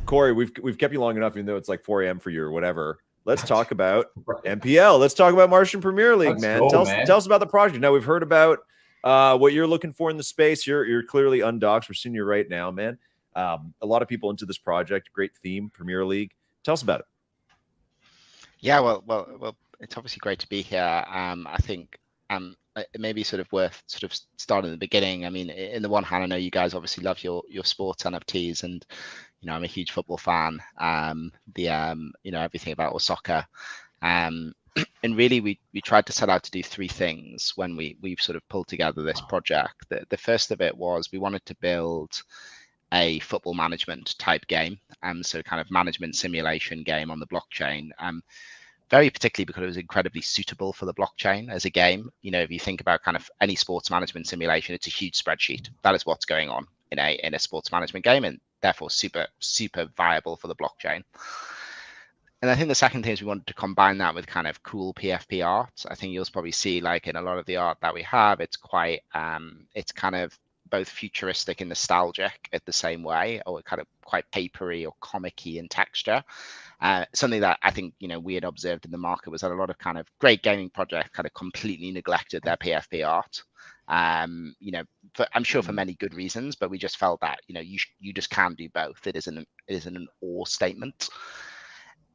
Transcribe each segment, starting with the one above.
Corey, we've kept you long enough, even though it's like 4 a.m. for you or whatever. Let's talk about MPL. Let's talk about Martian Premier League, man. Tell us about the project. Now, we've heard about what you're looking for in the space. You're clearly undoxed. We're seeing you right now, man. A lot of people into this project. Great theme, Premier League. Tell us about it. Yeah, well, it's obviously great to be here. I think it may be sort of worth sort of starting at the beginning. I mean, in the one hand, I know you guys obviously love your sports NFTs, and I'm a huge football fan. Everything about soccer. And really, we tried to set out to do three things when we've sort of pulled together this project. The first of it was we wanted to build a football management type game, so kind of management simulation game on the blockchain. Very particularly because it was incredibly suitable for the blockchain as a game. If you think about kind of any sports management simulation, it's a huge spreadsheet. That is what's going on in a sports management game, and therefore super viable for the blockchain. And I think the second thing is we wanted to combine that with kind of cool PFP art. I think you'll probably see, like in a lot of the art that we have, it's quite it's kind of both futuristic and nostalgic at the same way, or kind of quite papery or comic-y in texture. Something that I think we had observed in the market was that a lot of kind of great gaming projects kind of completely neglected their PFP art. I'm sure for many good reasons, but we just felt that you just can't do both. It isn't an or statement.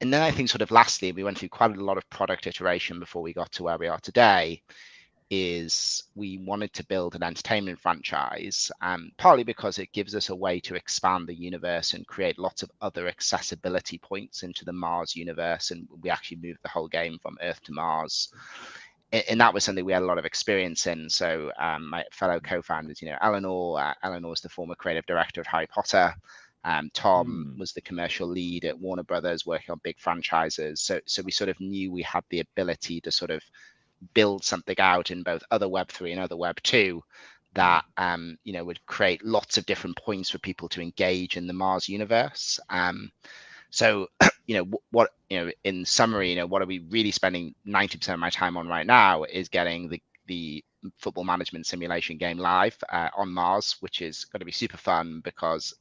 And then I think sort of lastly, we went through quite a lot of product iteration before we got to where we are today. Is we wanted to build an entertainment franchise, partly because it gives us a way to expand the universe and create lots of other accessibility points into the Mars universe. And we actually moved the whole game from Earth to Mars. And that was something we had a lot of experience in. So my fellow co-founders, Eleanor's the former creative director of Harry Potter. Tom was the commercial lead at Warner Brothers, working on big franchises. So we sort of knew we had the ability to sort of build something out in both other Web3 and other Web2 that would create lots of different points for people to engage in the Mars universe. So in summary, what are we really spending 90% of my time on right now is getting the football management simulation game live on Mars, which is going to be super fun because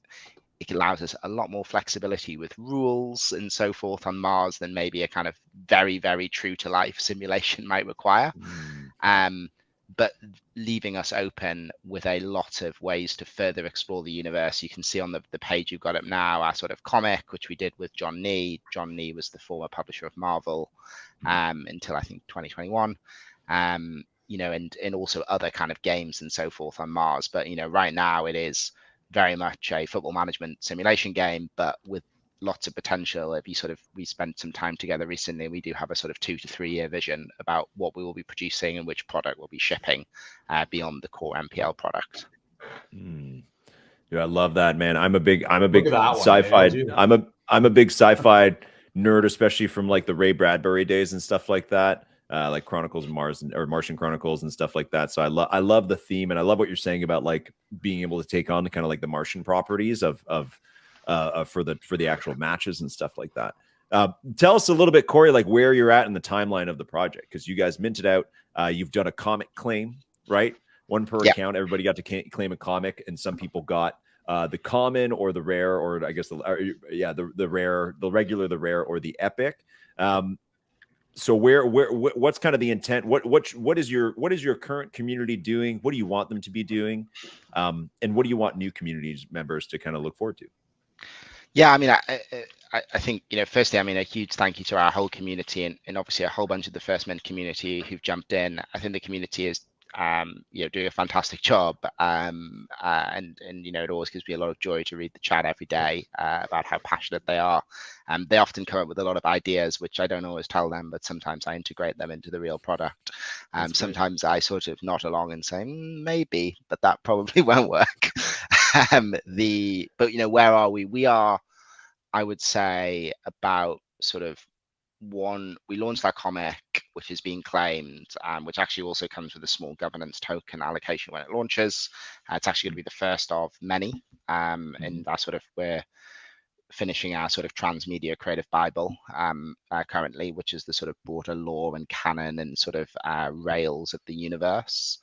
it allows us a lot more flexibility with rules and so forth on Mars than maybe a kind of very, very true to life simulation might require. But leaving us open with a lot of ways to further explore the universe. You can see on the page you've got up now, our sort of comic, which we did with John Nee. John Nee was the former publisher of Marvel until I think 2021. And also other kind of games and so forth on Mars. But, right now it is very much a football management simulation game, but with lots of potential. If we spent some time together recently, we do have a sort of 2 to 3 year vision about what we will be producing and which product we'll be shipping beyond the core MPL product. Yeah, I love that, man. I'm a big sci-fi. I'm a big sci-fi nerd, especially from like the Ray Bradbury days and stuff like that. Like Chronicles of Mars or Martian Chronicles and stuff like that. So I love the theme, and I love what you're saying about like being able to take on the kind of like the Martian properties of for the actual matches and stuff like that. Tell us a little bit, Corey, like where you're at in the timeline of the project, because you guys minted out. You've done a comic claim, right? One per account. Everybody got to claim a comic, and some people got the common or the rare, or I guess the rare, the regular, the rare, or the epic. So what's kind of the intent? What is your current community doing? What do you want them to be doing? And what do you want new community members to kind of look forward to? Yeah, I mean, I think, firstly, I mean, a huge thank you to our whole community and obviously a whole bunch of the First Mint community who've jumped in. I think the community is doing a fantastic job, and it always gives me a lot of joy to read the chat every day about how passionate they are. They often come up with a lot of ideas, which I don't always tell them, but sometimes I integrate them into the real product. Sometimes I sort of nod along and say maybe, but that probably won't work. But where are we? We are, I would say, about sort of we launched our comic, which is being claimed, which actually also comes with a small governance token allocation when it launches. It's actually going to be the first of many, and we're finishing our sort of transmedia creative Bible currently, which is the sort of broader lore and canon and sort of rails of the universe.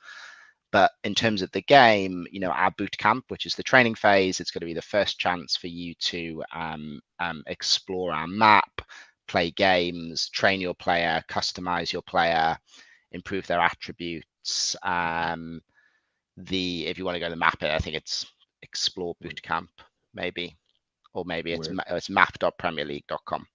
But in terms of the game, our boot camp, which is the training phase, it's going to be the first chance for you to explore our map, play games, train your player, customize your player, improve their attributes. If you want to go to map it, I think it's Explore Bootcamp, maybe, or maybe it's map.premierleague.com.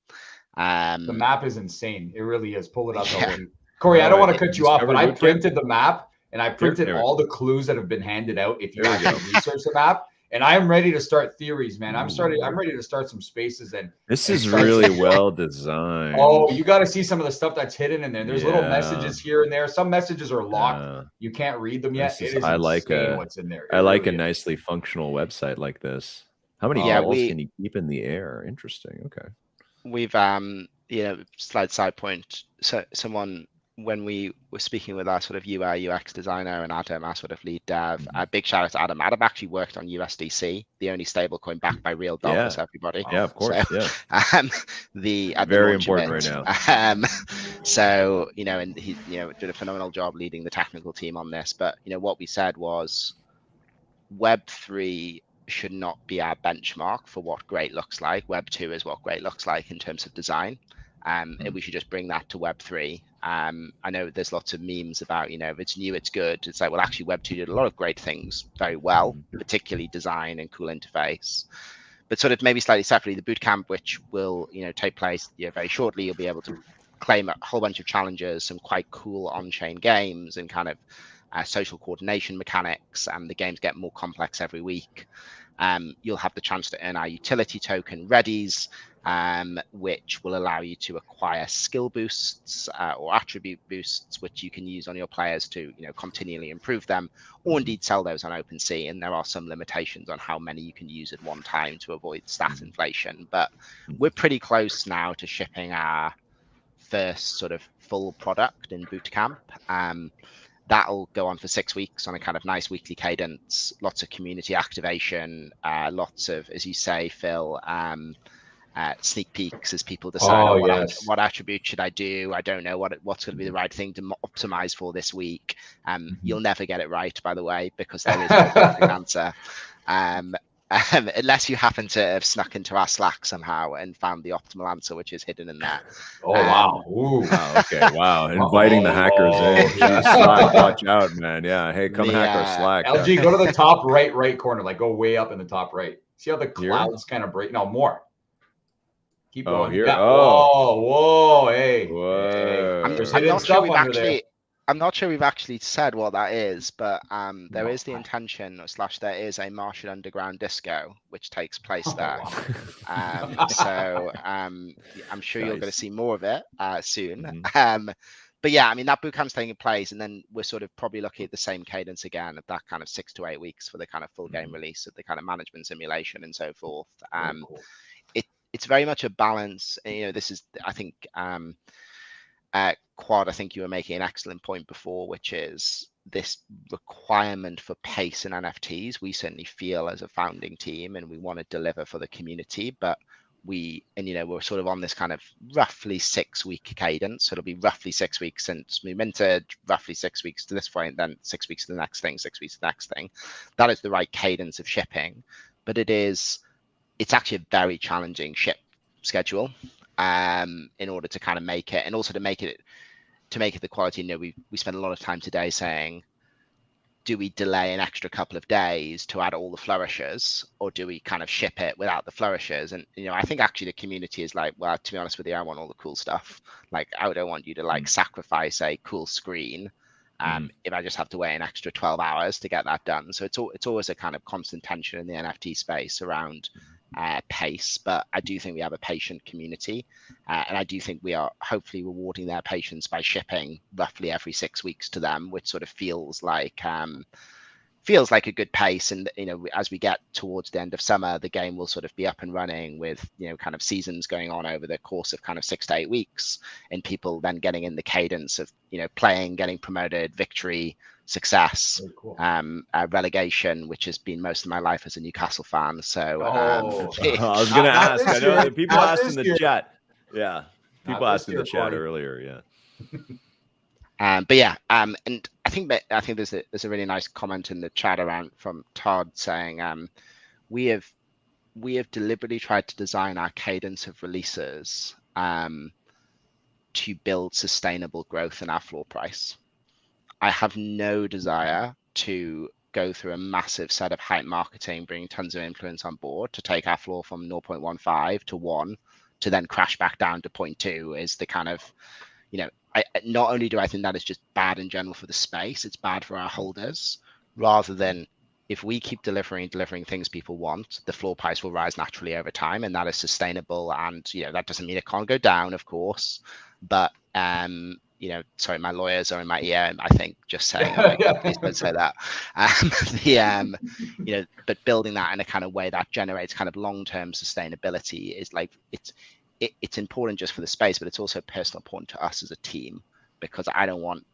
The map is insane. It really is. Pull it up. Yeah. Corey, I don't want to cut you off, but I printed the map and I printed all the clues that have been handed out if you actually research the map. And I am ready to start theories, man. I'm ready to start some spaces. And this is really well designed. Oh, you got to see some of the stuff that's hidden in there. There's little messages here and there. Some messages are locked. You can't read them yet. It is insane what's in there. I like a nicely functional website like this. How many balls can you keep in the air? Interesting. Okay. We've side point. So someone, when we were speaking with our sort of UI UX designer and Adam, our sort of lead dev, a big shout out to Adam. Adam actually worked on USDC, the only stable coin backed by real dollars. Everybody. Yeah, of course. So, very important right now. So and he did a phenomenal job leading the technical team on this. But what we said was, Web3 should not be our benchmark for what great looks like. Web 2 is what great looks like in terms of design. We should just bring that to Web 3. I know there's lots of memes about, if it's new, it's good. It's like, well, actually Web 2 did a lot of great things very well, particularly design and cool interface. But sort of maybe slightly separately, the bootcamp, which will, take place very shortly, you'll be able to claim a whole bunch of challenges, some quite cool on-chain games and kind of social coordination mechanics, and the games get more complex every week. You'll have the chance to earn our utility token Readies, which will allow you to acquire skill boosts or attribute boosts, which you can use on your players to continually improve them, or indeed sell those on OpenSea. And there are some limitations on how many you can use at one time to avoid stat inflation. But we're pretty close now to shipping our first sort of full product in Bootcamp. That'll go on for 6 weeks on a kind of nice weekly cadence, lots of community activation, lots of, as you say, Phil, sneak peeks as people decide what attribute should I do. I don't know what's going to be the right thing to optimize for this week. You'll never get it right, by the way, because there is no perfect answer. Unless you happen to have snuck into our Slack somehow and found the optimal answer, which is hidden in there. Oh, wow. Ooh. Wow. Okay. Wow. Inviting the hackers in. Slack, watch out, man. Yeah. Hey, come hack our Slack. LG, go to the top right corner. Like, go way up in the top right. See how the clouds kind of break? No, more. Keep going. Here. Yeah. Oh, whoa. Hey. Whoa. I'm not sure we've actually said what that is, but there is the intention, / there is a Martian underground disco which takes place there. So I'm sure you're going to see more of it soon. But yeah, I mean, that bootcamp's taking place, and then we're sort of probably looking at the same cadence again at that kind of 6 to 8 weeks for the kind of full game release of the kind of management simulation and so forth. Cool. It's very much a balance. This is, I think, Quad, I think you were making an excellent point before, which is this requirement for pace in NFTs. We certainly feel as a founding team, and we want to deliver for the community, but we're sort of on this kind of roughly 6 week cadence. So it'll be roughly 6 weeks since we minted, roughly 6 weeks to this point, then 6 weeks to the next thing, 6 weeks to the next thing. That is the right cadence of shipping, but it's actually a very challenging ship schedule in order to kind of make it, and also to make it the quality. We spent a lot of time today saying, do we delay an extra couple of days to add all the flourishes, or do we kind of ship it without the flourishes? And I think actually the community is like, well, to be honest with you, I want all the cool stuff. Like, I don't want you to like sacrifice a cool screen if I just have to wait an extra 12 hours to get that done. So it's always a kind of constant tension in the NFT space around pace, but I do think we have a patient community, and I do think we are hopefully rewarding their patience by shipping roughly every 6 weeks to them, which sort of feels like a good pace. And as we get towards the end of summer, the game will sort of be up and running with kind of seasons going on over the course of kind of 6 to 8 weeks, and people then getting in the cadence of playing, getting promoted, victory, success, cool. Relegation, which has been most of my life as a Newcastle fan. So I was going to ask. I know that people asked in the chat. Yeah, people asked in the chat earlier. Yeah. But yeah, and I think there's a really nice comment in the chat around from Todd saying we have deliberately tried to design our cadence of releases to build sustainable growth in our floor price. I have no desire to go through a massive set of hype marketing, bringing tons of influence on board to take our floor from 0.15 to 1 to then crash back down to 0.2 is the kind of, not only do I think that is just bad in general for the space, it's bad for our holders, rather than if we keep delivering things people want, the floor price will rise naturally over time, and that is sustainable. And that doesn't mean it can't go down, of course, but sorry, my lawyers are in my ear, I think, just saying, oh my God, please don't say that. But building that in a kind of way that generates kind of long-term sustainability is like, it's important just for the space, but it's also personally important to us as a team, because I don't want,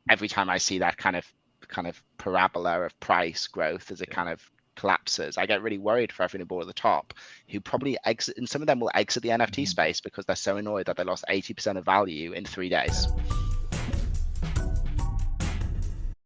every time I see that kind of parabola of price growth as it kind of collapses, I get really worried for everyone aboard at the top who probably exit, and some of them will exit the NFT space because they're so annoyed that they lost 80% of value in 3 days.